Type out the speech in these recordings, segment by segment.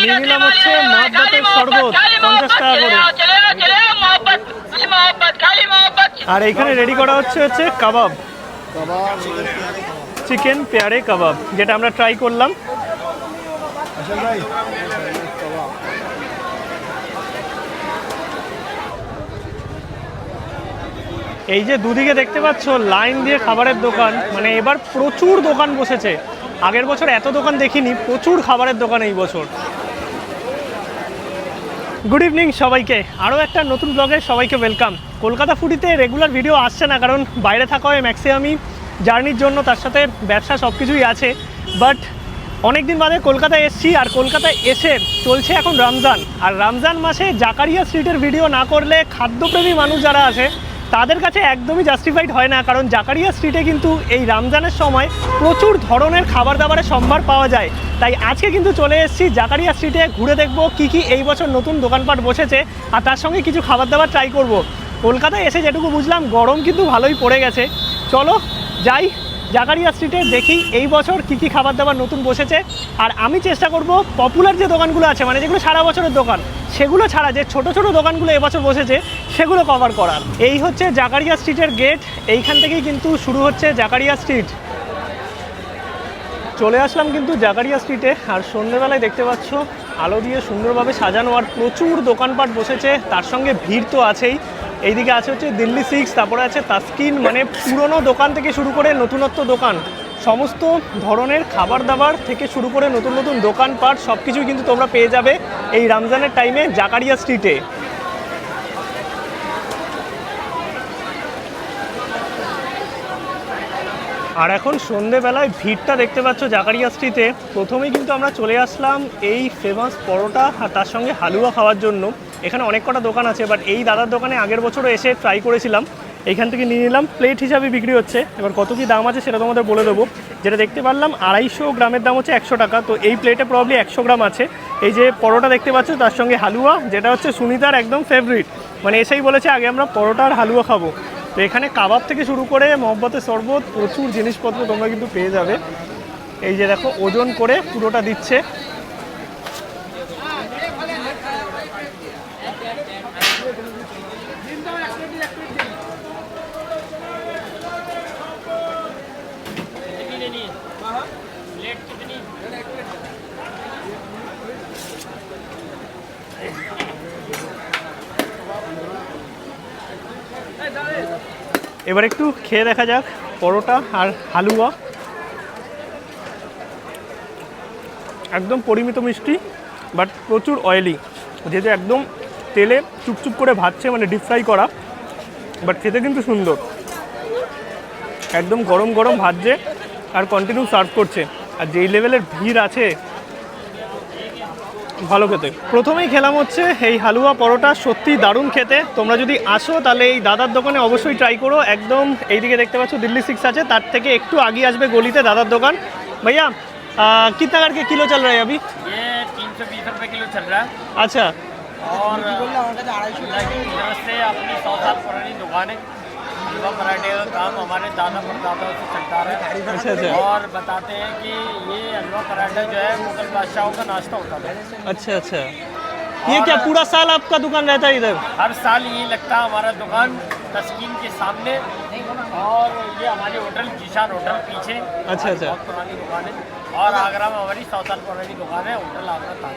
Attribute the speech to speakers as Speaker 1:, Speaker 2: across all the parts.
Speaker 1: নিয়ে নিলাম হচ্ছে মহব্বতের শরবত 50 টাকা করে। আর এইখানে রেডি করা হচ্ছে কাবাব, চিকেন পেয়ারে কাবাব, যেটা আমরা ট্রাই করলাম। এই যে দুদিকে দেখতে পাচ্ছ লাইন দিয়ে খাবারের দোকান, মানে এবার প্রচুর দোকান বসেছে। আগের বছর এত দোকান দেখিনি, প্রচুর খাবারের দোকান এই বছর। গুড ইভিনিং সবাইকে, আরও একটা নতুন ব্লগে সবাইকে ওয়েলকাম। কলকাতা ফুডিতে রেগুলার ভিডিও আসছে না, কারণ বাইরে থাকা হয় ম্যাক্সিমামই জার্নির জন্য, তার সাথে ব্যবসা সব কিছুই আছে। বাট অনেক দিন বাদে কলকাতায় এসেছি, আর কলকাতায় এসে চলছে এখন রমজান। আর রমজান মাসে জাকারিয়া স্ট্রিটের ভিডিও না করলে খাদ্যপ্রেমী মানুষ যারা আছে তাদের কাছে একদমই জাস্টিফাইড হয় না, কারণ জাকারিয়া স্ট্রিটে কিন্তু এই রমজানের সময় প্রচুর ধরনের খাবার দাবারের সম্ভার পাওয়া যায়। তাই আজকে কিন্তু চলে এসেছি জাকারিয়া স্ট্রিটে, ঘুরে দেখব কি কি এই বছর নতুন দোকানপাট বসেছে, আর তার সঙ্গে কিছু খাবার দাবার ট্রাই করব। কলকাতায় এসে যেটুকু বুঝলাম গরম কিন্তু ভালোই পড়ে গেছে। চলো যাই জাকারিয়া স্ট্রিটে, দেখি এই বছর কি কি খাবার দাবার নতুন বসেছে। আর আমি চেষ্টা করব পপুলার যে দোকানগুলো আছে, মানে যেগুলো সারা বছরের দোকান, সেগুলো ছাড়া যে ছোট ছোট দোকানগুলো এবছর বসেছে সেগুলো কভার করার। এই হচ্ছে জাকারিয়া স্ট্রিটের গেট, এইখান থেকেই কিন্তু শুরু হচ্ছে জাকারিয়া স্ট্রিট। চলে আসলাম কিন্তু জাকারিয়া স্ট্রিটে, আর সন্ধ্যেবেলায় দেখতে পাচ্ছ আলো দিয়ে সুন্দরভাবে সাজানো, আর প্রচুর দোকানপাট বসেছে, তার সঙ্গে ভিড় তো আছেই। এইদিকে আছে হচ্ছে দিল্লি 6, তারপরে আছে তাসকিন, মানে পুরনো দোকান থেকে শুরু করে নতুনত্ব দোকান, সমস্ত ধরনের খাবার দাবার থেকে শুরু করে নতুন নতুন দোকানপাট সব কিছুই কিন্তু তোমরা পেয়ে যাবে এই রমজানের টাইমে জাকারিয়া স্ট্রিটে। আর এখন সন্ধেবেলায় ভিড়টা দেখতে পাচ্ছ জাকারিয়া স্ট্রিটে। প্রথমেই কিন্তু আমরা চলে আসলাম এই ফেমাস পরোটা আর তার সঙ্গে হালুয়া খাওয়ার জন্য। এখানে অনেক কটা দোকান আছে, বাট এই দাদার দোকানে আগের বছরও এসে ট্রাই করেছিলাম। এইখান থেকে নিয়ে নিলাম, প্লেট হিসাবে বিক্রি হচ্ছে। এবার কত কী দাম আছে সেটা তোমাদের বলে দেবো। যেটা দেখতে পারলাম 250 গ্রামের দাম হচ্ছে 100 টাকা, তো এই প্লেটে প্রবলি 100 গ্রাম আছে। এই যে পরোটা দেখতে পাচ্ছ, তার সঙ্গে হালুয়া, যেটা হচ্ছে সুনিতার একদম ফেভারিট, মানে এসেই বলেছে আগে আমরা পরোটা আর হালুয়া খাবো। তো এখানে কাবাব থেকে শুরু করে মহব্বতের শরবত, প্রচুর জিনিসপত্র তোমরা কিন্তু পেয়ে যাবে। এই যে দেখো ওজন করে পুরোটা দিচ্ছে। এবার একটু খেয়ে দেখা যাক পরোটা আর হালুয়া। একদম পরিমিত মিষ্টি, বাট প্রচুর অয়েলি, যেহেতু একদম তেলে চুপচুপ করে ভাজছে, মানে ডিপ ফ্রাই করা, বাট খেতে কিন্তু সুন্দর। একদম গরম গরম ভাজছে আর কন্টিনিউ সার্ভ করছে, আর যেই লেভেলের ভিড় আছে ভালো খেতে। প্রথমেই খেলাম হচ্ছে এই হালুয়া পরোটা, সত্যি দারুণ খেতে। তোমরা যদি আসো তাহলে এই দাদার দোকানে অবশ্যই ট্রাই করো। একদম এইদিকে দেখতে পাচ্ছ দিল্লি 6 আছে, তার থেকে একটু আগে আসবে গলিতে দাদার দোকান। भैया कितना करके किलो चल रहा है अभी?
Speaker 2: ये 320 रुपये किलो चल रहा है।
Speaker 1: अच्छा,
Speaker 2: और इधर से अपनी 100 साल पुरानी दुकान है, हलवा पराठे का काम हमारे दादा परदादाओं से चलता रहा है।
Speaker 1: अच्छा।
Speaker 2: और बताते हैं कि ये हलवा पराठा जो है मुगल बादशाहों का नाश्ता होता था।
Speaker 1: अच्छा। ये क्या पूरा साल आपका दुकान रहता है इधर?
Speaker 2: हर साल ये लगता है हमारा दुकान तस्कीन के सामने, और ये हमारी होटल जीशान होटल पीछे।
Speaker 1: अच्छा।
Speaker 2: बहुत पुरानी दुकान है, और आगरा में हमारी 100 साल पुरानी दुकान है, होटल आगरा ताज।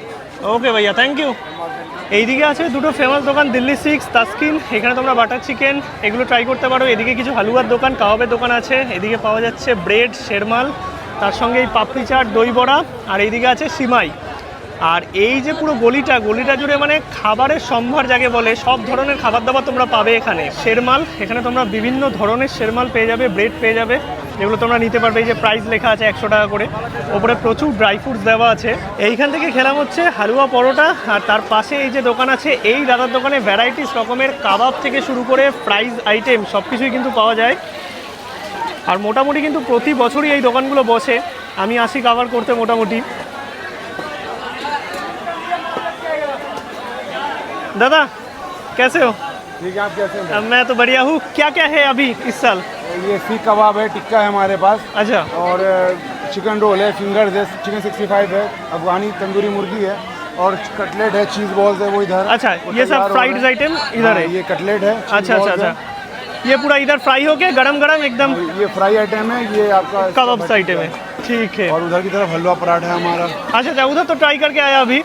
Speaker 1: ওকে ভাইয়া, থ্যাংক ইউ। এইদিকে আছে দুটো ফেমাস দোকান, দিল্লি 6, তাসকিন। এখানে তোমরা বাটার চিকেন এগুলো ট্রাই করতে পারো। এদিকে কিছু হালুয়ার দোকান, কাবাবের দোকান আছে। এদিকে পাওয়া যাচ্ছে ব্রেড, শেরমাল, তার সঙ্গে এই পাপড়ি চাট, দই বড়া, আর এইদিকে আছে সিমাই। আর এই যে পুরো গলিটা জুড়ে মানে খাবারের সম্ভার যাকে বলে, সব ধরনের খাবার দাবার তোমরা পাবে এখানে। শেরমাল, এখানে তোমরা বিভিন্ন ধরনের শেরমাল পেয়ে যাবে, ব্রেড পেয়ে যাবে, যেগুলো তোমরা নিতে পারবে। এই যে প্রাইস লেখা আছে 100 টাকা করে, ওপরে প্রচুর ড্রাই ফ্রুটস দেওয়া আছে। এইখান থেকে খেলাম হচ্ছে হালুয়া পরোটা, আর তার পাশে এই যে দোকান আছে, এই দাদার দোকানে ভ্যারাইটিস রকমের কাবাব থেকে শুরু করে ফ্রাইজ আইটেম সব কিছুই কিন্তু পাওয়া যায়। আর মোটামুটি কিন্তু প্রতি বছরই এই দোকানগুলো বসে, আমি আসি কাভার করতে মোটামুটি। दादा कैसे हो?
Speaker 3: ठीक है, आप कैसे हैं?
Speaker 1: मैं तो बढ़िया हूँ। क्या क्या है अभी इस साल?
Speaker 3: ये सीख कबाब है, टिक्का है हमारे पास,
Speaker 1: अच्छा,
Speaker 3: और चिकन रोल है, फिंगर्स है, चिकन 65 है, अफगानी तंदूरी मुर्गी है, और कटलेट है, चीज बॉल्स है वो इधर।
Speaker 1: अच्छा,
Speaker 3: वो
Speaker 1: ये सब
Speaker 3: तैयार हो
Speaker 1: फ्राइड
Speaker 3: रहा है।
Speaker 1: आइटम इधर
Speaker 3: हाँ,
Speaker 1: है।
Speaker 3: ये कटलेट है, cheese
Speaker 1: अच्छा अच्छा
Speaker 3: balls
Speaker 1: अच्छा,
Speaker 3: है।
Speaker 1: ये पूरा इधर फ्राई होके गरम गरम एकदम
Speaker 3: ये फ्राई आइटम है, ये आपका
Speaker 1: कबाब आइटम है। ठीक है।
Speaker 3: और उधर की तरफ हलवा पराठा है हमारा।
Speaker 1: अच्छा अच्छा, उधर तो ट्राई करके आया अभी।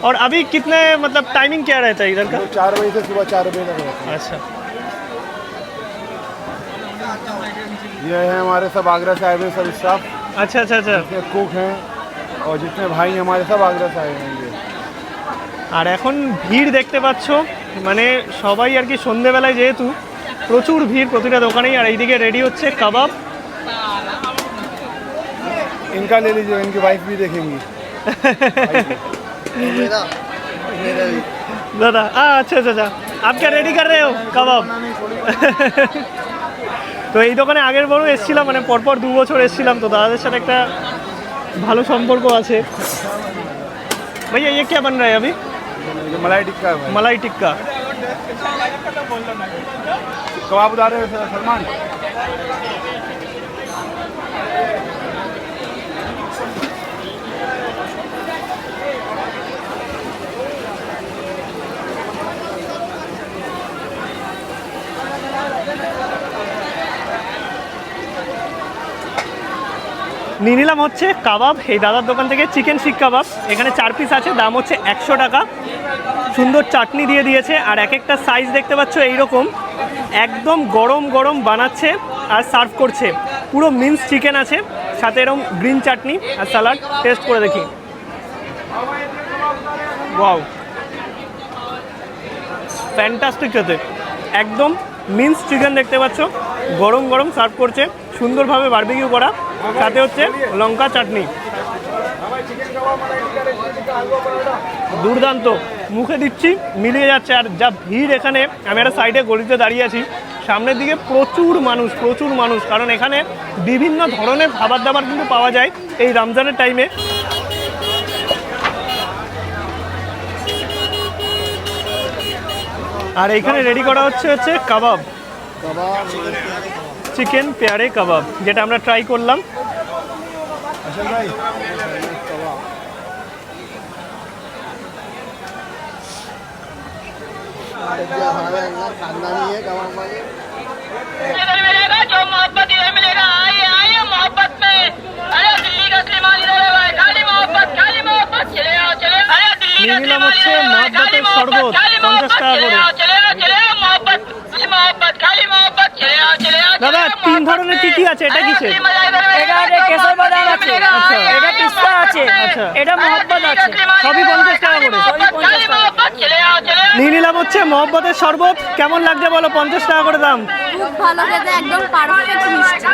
Speaker 1: और अभी कितने मतलब टाइमिंग क्या रहता है इधर का?
Speaker 3: 4 बजे से सुबह 4 बजे तक रहता
Speaker 1: अच्छा,
Speaker 3: है। ये है हमारे सब आगरा से आए हुए सब स्टाफ,
Speaker 1: अच्छा अच्छा अच्छा।
Speaker 3: जितने कुक हैं और जितने भाई हैं हमारे सब आगरा से आए हैं ये।
Speaker 1: আর এখন ভিড় দেখতে পাচ্ছ, মানে সবাই আর কি সন্ধেবেলায় যেহেতু প্রচুর ভিড় প্রতিটা দোকানেই। আর এইদিকে রেডি হচ্ছে কাবাব।
Speaker 3: इनका ले लीजिए, इनकी वाइफ भी देखेंगी।
Speaker 1: দাদা আচ্ছা আচ্ছা আচ্ছা, आप क्या रेडी कर रहे हो কাবাব? তো এই দোকানে আগের বারও এসেছিলাম, মানে পরপর 2 বছর এসেছিলাম, তো দাদাদের সাথে একটা ভালো সম্পর্ক আছে। भैया ये क्या बन रहा है अभी?
Speaker 3: ये मलाई टिक्का है भाई।
Speaker 1: मलाई टिक्का।
Speaker 3: कबाब उतार रहे हो सलमान?
Speaker 1: নিয়ে নিলাম হচ্ছে কাবাব এই দাদার দোকান থেকে, চিকেন শিক কাবাব। এখানে 4 পিস আছে, দাম হচ্ছে 100 টাকা। সুন্দর চাটনি দিয়ে দিয়েছে, আর এক একটা সাইজ দেখতে পাচ্ছ এইরকম, একদম গরম গরম বানাচ্ছে আর সার্ভ করছে। পুরো মিন্স চিকেন আছে, সাথে এরকম গ্রিন চাটনি আর স্যালাড। টেস্ট করে দেখি। ওয়াও, ফ্যান্টাস্টিক খেতে। একদম মিন্স চিকেন দেখতে পাচ্ছ, গরম গরম সার্ভ করছে, সুন্দরভাবে বারবিকিউ করা, সাথে হচ্ছে লঙ্কা চাটনি। দুর্দান্ত, মুখে দিচ্ছি মিলিয়ে যাচ্ছে। আর যা ভিড় এখানে, আমি একটা সাইডে গলিতে দাঁড়িয়ে আছি, সামনের দিকে প্রচুর মানুষ, কারণ এখানে বিভিন্ন ধরনের খাবার দাবার কিন্তু পাওয়া যায় এই রমজানের টাইমে। আর এইখানে রেডি করা হচ্ছে কাবাব, চিকেন পেয়ারে কাবাব, যেটা আমরা ট্রাই করলাম।
Speaker 4: इधर मिलेगा जो मोहब्बत इधर मिलेगा। आइए आइए मोहब्बत में। अरे दिल्ली का सलमान इधर है भाई, खाली मोहब्बत चले आओ चले। अरे दिल्ली का
Speaker 1: নিলাম
Speaker 4: सलमान
Speaker 1: হচ্ছে
Speaker 4: इधर है भाई, खाली
Speaker 1: মহব্বতের শরবত,
Speaker 4: खाली
Speaker 1: 50 টাকা
Speaker 4: चले
Speaker 1: করে।
Speaker 4: आओ चले आओ मोहब्बत खाली मोहब्बत चले आओ
Speaker 1: দাদা 3 ধরনের কি আছে, এটা কিসের?
Speaker 5: এটা আছে কেশর বাদাম আছে,
Speaker 1: আচ্ছা।
Speaker 5: এটা পিস্তা আছে,
Speaker 1: আচ্ছা।
Speaker 5: এটা মোহব্বত আছে।
Speaker 1: সবই 50 টাকা করে।
Speaker 4: खाली मोहब्बत चले आओ चले।
Speaker 1: নিয়ে নিলাম হচ্ছে মহব্বতের শরবত। কেমন লাগছে বলো? 50 টাকা করে দাম।
Speaker 6: খুব ভালো খেতে, একদম পারফেক্ট মিষ্টি।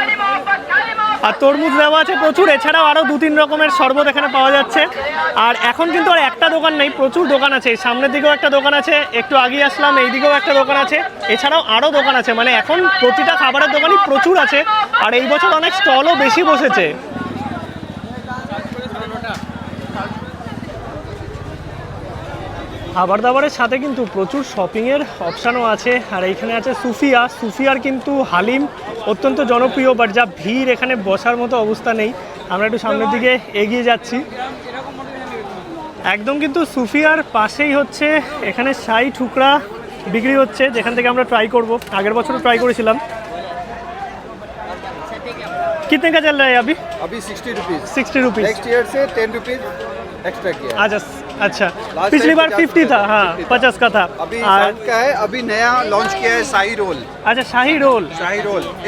Speaker 1: আর তরমুজ দেওয়া আছে প্রচুর। এছাড়াও আরও 2-3 রকমের শরবত এখানে পাওয়া যাচ্ছে। আর এখন কিন্তু আর একটা দোকান নেই, প্রচুর দোকান আছে। সামনের দিকেও একটা দোকান আছে, একটু আগে আসলাম এই দিকেও একটা দোকান আছে, এছাড়াও আরও দোকান আছে। মানে এখন প্রতিটা খাবারের দোকানই প্রচুর আছে। আর এই বছর অনেক স্টলও বেশি বসেছে। খাবার দাবারের সাথে কিন্তু প্রচুর শপিংয়ের অপশানও আছে। আর এইখানে আছে সুফিয়ার কিন্তু হালিম অত্যন্ত জনপ্রিয়, বাট যা ভিড় এখানে বসার মতো অবস্থা নেই। আমরা একটু সামনের দিকে এগিয়ে যাচ্ছি। একদম কিন্তু সুফিয়ার পাশেই হচ্ছে এখানে শাহী টুকরা বিক্রি হচ্ছে, যেখান থেকে আমরা ট্রাই করব। আগের বছরও ট্রাই করেছিলাম। कितने का चल रहा है अभी?
Speaker 7: अभी 60 रुपीज।
Speaker 1: 60 रुपीज़।
Speaker 7: नेक्स्ट ईयर से 10 रुपीज एक्स्ट्रा किया है।
Speaker 1: अच्छा,
Speaker 7: Last
Speaker 1: पिछली
Speaker 7: time
Speaker 1: बार
Speaker 7: 50
Speaker 1: 50 था, हाँ
Speaker 7: 50
Speaker 1: 50 का था।
Speaker 7: अभी
Speaker 1: और
Speaker 7: 60 का है। अभी नया लॉन्च किया है शाही रोल।
Speaker 1: अच्छा, shahi roll.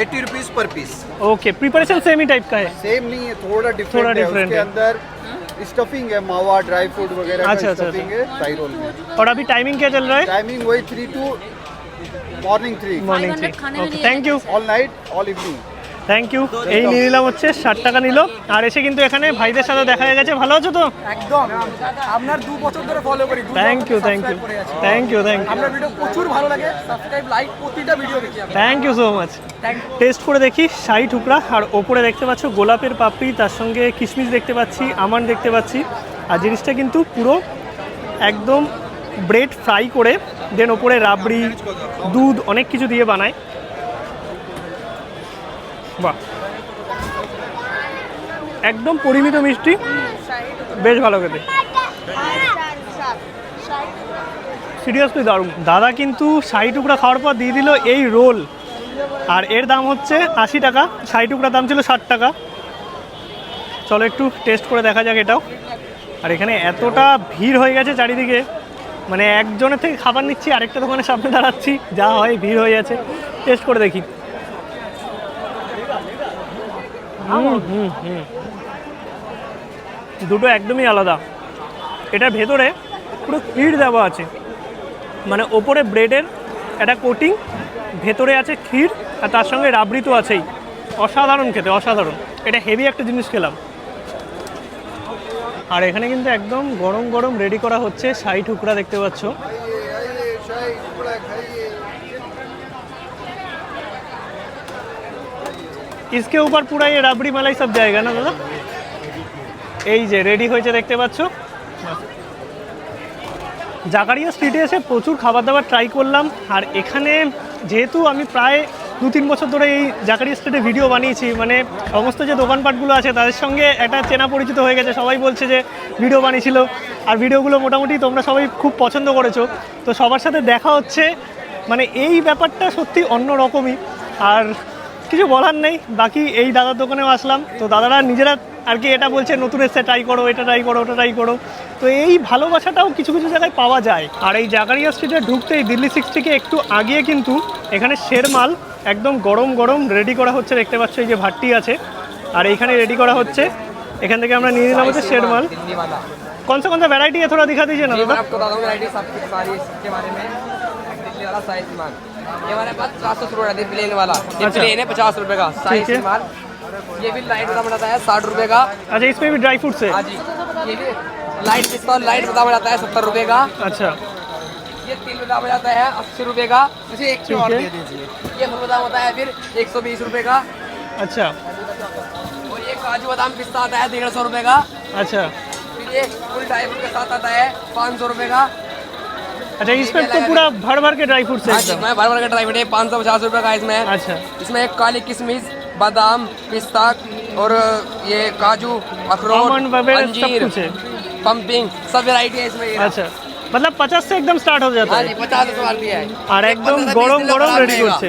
Speaker 7: 80 rupees per piece.
Speaker 1: Okay, preparation same ही टाइप का है।
Speaker 7: सेम नहीं है, थोड़ा
Speaker 1: थोड़ा
Speaker 7: डिफरेंट है।
Speaker 1: different
Speaker 7: उसके
Speaker 1: है।
Speaker 7: अंदर स्टफिंग है, मावा ड्राई फ्रूट वगैरह
Speaker 1: अच्छा,
Speaker 7: का
Speaker 1: अच्छा,
Speaker 7: स्टफिंग है शाही रोल में।
Speaker 1: और अभी टाइमिंग क्या चल रहा है?
Speaker 7: टाइमिंग वही 3 to मॉर्निंग 3।
Speaker 1: मॉर्निंग
Speaker 6: 500 खाने में
Speaker 1: ओके,
Speaker 6: नहीं
Speaker 1: thank you
Speaker 7: all night all evening.
Speaker 1: Thank you. এই নিয়ে নিলাম হচ্ছে 60 টাকা নিল। আর এসে কিন্তু এখানে ভাইদের সাথে দেখা হয়ে গেছে। ভালো আছো তো?
Speaker 8: একদম আপনার 2 বছর ধরে ফলো করি।
Speaker 1: থ্যাংক ইউ
Speaker 8: আপনার ভিডিও প্রচুর ভালো লাগে, সাবস্ক্রাইব লাইক প্রতিটা ভিডিও দেখি আমরা।
Speaker 1: Thank you so much. Test করে দেখি শাহী টুকরা। আর ওপরে দেখতে পাচ্ছ গোলাপের পাপড়ি, তার সঙ্গে কিশমিশ দেখতে পাচ্ছি, আমন্ড দেখতে পাচ্ছি। আর জিনিসটা কিন্তু পুরো একদম ব্রেড ফ্রাই করে দেন ওপরে রাবড়ি, দুধ, অনেক কিছু দিয়ে বানায়। বাহ, একদম পরিমিত মিষ্টি, বেশ ভালো খেতে। সিরিয়াসলি দারুণ। দাদা কিন্তু 60 টুকরা খাওয়ার পর দিয়ে দিল এই রোল, আর এর দাম হচ্ছে 80 টাকা। 60 টুকরা দাম ছিল 60 টাকা। চলো একটু টেস্ট করে দেখা যাক এটাও। আর এখানে এতটা ভিড় হয়ে গেছে চারিদিকে, মানে একজনের থেকে খাবার নিচ্ছি, আরেকটা দোকানের সামনে দাঁড়াচ্ছি, যা হয় ভিড় হয়ে যাচ্ছে। টেস্ট করে দেখি। দুটো একদমই আলাদা। এটার ভেতরে পুরো ক্ষীর দেওয়া আছে, মানে ওপরে ব্রেডের একটা কোটিং, ভেতরে আছে ক্ষীর, আর তার সঙ্গে রাবড়ি তো আছেই। অসাধারণ খেতে, অসাধারণ। এটা হেভি একটা জিনিস খেলাম। আর এখানে কিন্তু একদম গরম গরম রেডি করা হচ্ছে 60 টুকরা, দেখতে পাচ্ছ। इसके ऊपर पूरा ये राबड़ी मलाई सब जाएगा ना दादा? এই যে রেডি হয়েছে দেখতে পাচ্ছ। জাকারিয়া স্ট্রিটে এসে প্রচুর খাবার দাবার ট্রাই করলাম। আর এখানে যেহেতু আমি প্রায় 2-3 বছর ধরে এই জাকারিয়া স্ট্রিটে ভিডিও বানিয়েছি, মানে সমস্ত যে দোকানপাটগুলো আছে তাদের সঙ্গে একটা চেনা পরিচিত হয়ে গেছে। সবাই বলছে যে ভিডিও বানিয়েছিল, আর ভিডিওগুলো মোটামুটি তোমরা সবাই খুব পছন্দ করেছো। তো সবার সাথে দেখা হচ্ছে, মানে এই ব্যাপারটা সত্যি অন্য রকমই। আর কিছু বলার নেই। বাকি এই দাদার দোকানেও আসলাম, তো দাদারা নিজেরা আর কি এটা বলছে নতুন এসে ট্রাই করো, এটা ট্রাই করো, ওটা ট্রাই করো। তো এই ভালোবাসাটাও কিছু কিছু জায়গায় পাওয়া যায়। আর এই জাকারিয়া স্ট্রিটে ঢুকতেই দিল্লি 6 থেকে একটু আগিয়ে কিন্তু এখানে শেরমাল একদম গরম গরম রেডি করা হচ্ছে, দেখতে পাচ্ছ। এই যে ভাট্টি আছে, আর এইখানে রেডি করা হচ্ছে। এখান থেকে আমরা নিয়ে নিলাম হচ্ছে শেরমাল। कौन सा वैरायटी है, थोड़ा दिखा दीजिए ना दादा।
Speaker 8: आपको बता दूं वैरायटी सब कुछ सारी इसके बारे में। दिल्ली वाला साइज माल ये हमारे पास 400 रुपये का प्लेन वाला, ये
Speaker 1: अच्छा।
Speaker 8: प्लेन है 50 रुपये का साइज
Speaker 1: है।
Speaker 8: माल। ये भी लाइट बदाम बनाता है 60 रुपये का।
Speaker 1: अच्छा, इसमें भी ड्राई फ्रूट्स है?
Speaker 8: हाँ जी। ये भी लाइट पिस्ता लाइट बदाम बनाता है 70 रुपये का।
Speaker 1: अच्छा।
Speaker 8: ये तिल बदाम बनाता है 80 रुपये का। इसे एक और दे दीजिए। ये फुल बदाम होता है फिर 120 रुपये का।
Speaker 1: अच्छा।
Speaker 8: और ये काजू बादाम पिस्ता आता है 150 रुपये का।
Speaker 1: अच्छा।
Speaker 8: फिर ये फुल ड्राई फ्रूट के साथ आता है 500 रुपये का।
Speaker 1: अच्छा, इसमें तो पूरा भर भर के ड्राई फ्रूट्स है एकदम।
Speaker 8: इसमें भर भर के ड्राई फ्रूट है 550 रुपये का इसमें।
Speaker 1: अच्छा।
Speaker 8: इसमें एक काली किशमिश, बादाम, पिस्ता और ये काजू, अखरोट,
Speaker 1: आमंड वगैरह सब
Speaker 8: अंजीर,
Speaker 1: कुछ है।
Speaker 8: पंपिंग, सब वैरायटी है इसमें।
Speaker 1: अच्छा, मतलब 50 से एकदम स्टार्ट हो जाता
Speaker 8: हाँ
Speaker 1: है।
Speaker 8: जी 50 सवाल भी है।
Speaker 1: और एकदम गरम गरम रेडी করছে।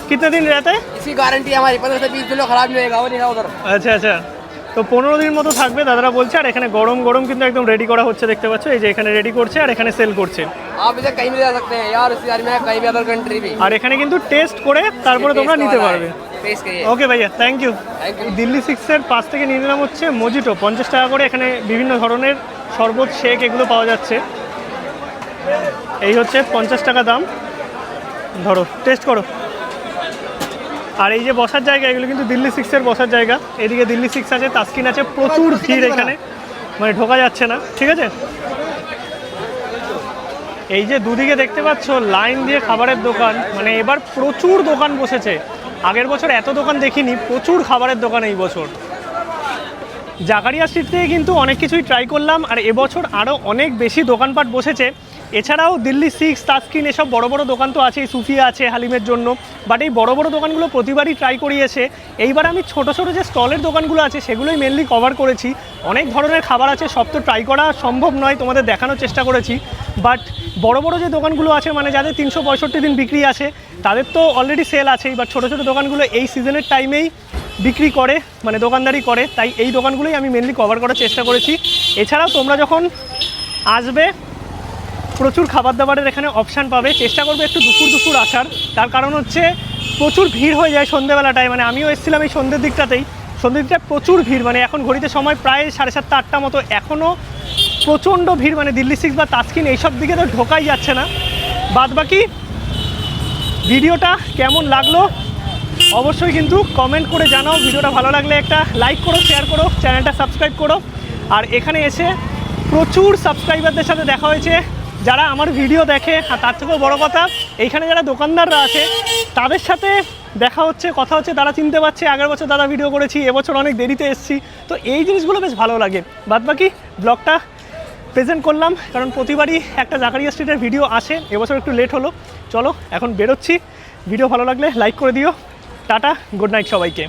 Speaker 1: कितने दिन रहता है?
Speaker 8: इसकी गारंटी हमारी 15 से 20 दिनों खराब नहीं होगा। वो नहीं उधर।
Speaker 1: আচ্ছা আচ্ছা, তো 15 দিন মতো থাকবে দাদারা বলছে। আর এখানে গরম গরম কিন্তু একদম রেডি করা হচ্ছে, দেখতে পাচ্ছ। এই যে এখানে রেডি করছে আর এখানে সেল করছে।
Speaker 8: आप इसे कहीं भी ले जा सकते हैं यार, इस में कहीं भी अदर कंट्री भी।
Speaker 1: আর এখানে কিন্তু টেস্ট করে তারপরে তোমরা নিতে পারবে।
Speaker 8: टेस्ट करिए।
Speaker 1: ওকে ভাইয়া, থ্যাংক ইউ। দিল্লি 6-এর পাশ থেকে নিয়ে নিলাম হচ্ছে মজিটো, 50 টাকা করে। এখানে বিভিন্ন ধরনের শরবত, শেক এগুলো পাওয়া যাচ্ছে। এই হচ্ছে 50 টাকা দাম। ধরো, টেস্ট করো। আর এই যে বসার জায়গা, এগুলো কিন্তু দিল্লি 6-এর বসার জায়গা। এদিকে দিল্লি 6 আছে, তাসকিন আছে, প্রচুর ভিড় এখানে, মানে ঢোকা যাচ্ছে না। ঠিক আছে, এই যে দুদিকে দেখতে পাচ্ছ লাইন দিয়ে খাবারের দোকান, মানে এবার প্রচুর দোকান বসেছে। আগের বছর এত দোকান দেখিনি, প্রচুর খাবারের দোকান এই বছর। জাকারিয়া স্ট্রিট থেকে কিন্তু অনেক কিছুই ট্রাই করলাম, আর এবছর আরও অনেক বেশি দোকানপাট বসেছে। এছাড়াও দিল্লি 6, তাসকিন, এসব বড় বড় দোকান তো আছেই, সুফিয়া আছে হালিমের জন্য। বাট এই বড় বড় দোকানগুলো প্রতিবারই ট্রাই করিয়েছে। এইবার আমি ছোট ছোট যে স্টলের দোকানগুলো আছে সেগুলোই মেনলি কভার করেছি। অনেক ধরনের খাবার আছে, সব তো ট্রাই করা সম্ভব নয়, তোমাদের দেখানোর চেষ্টা করেছি। বাট বড় বড় যে দোকানগুলো আছে, মানে যাদের 365 দিন বিক্রি আছে, তাদের তো অলরেডি সেল আছেই। বাট ছোটো ছোটো দোকানগুলো এই সিজনের টাইমেই বিক্রি করে, মানে দোকানদারি করে, তাই এই দোকানগুলোই আমি মেনলি কভার করার চেষ্টা করেছি। এছাড়াও তোমরা যখন আসবে প্রচুর খাবার দাবারের এখানে অপশান পাবে। চেষ্টা করবে একটু দুপুর আসার, তার কারণ হচ্ছে প্রচুর ভিড় হয়ে যায় সন্ধ্যেবেলাটায়। মানে আমিও এসেছিলাম এই সন্ধ্যের দিকটাতেই, সন্ধ্যের দিকটায় প্রচুর ভিড়। মানে এখন ঘড়িতে সময় প্রায় 7:30-8টা মতো, এখনও প্রচণ্ড ভিড়। মানে দিল্লি 6 বা তাসকিন এইসব দিকে তো ঢোকাই যাচ্ছে না। বাদবাকি ভিডিওটা কেমন লাগলো অবশ্যই কিন্তু কমেন্ট করে জানাও। ভিডিওটা ভালো লাগলে একটা লাইক করো, শেয়ার করো, চ্যানেলটা সাবস্ক্রাইব করো। আর এখানে এসে প্রচুর সাবস্ক্রাইবারদের সাথে দেখা হয়েছে যারা আমার ভিডিও দেখে। আর তার থেকেও বড় কথা, এইখানে যারা দোকানদাররা আছে তাদের সাথে দেখা হচ্ছে, কথা হচ্ছে, তারা চিনতে পারছে আগের বছর দাদা ভিডিও করেছি, এবছর অনেক দেরিতে এসেছি। তো এই জিনিসগুলো বেশ ভালো লাগে। বাদবাকি ব্লগটা প্রেজেন্ট করলাম, কারণ প্রতিবারই একটা জাকারিয়া স্ট্রিটের ভিডিও আসে, এবছর একটু লেট হলো। চলো এখন বেরোচ্ছি। ভিডিও ভালো লাগলে লাইক করে দিও। টাটা, গুড নাইট সবাইকে।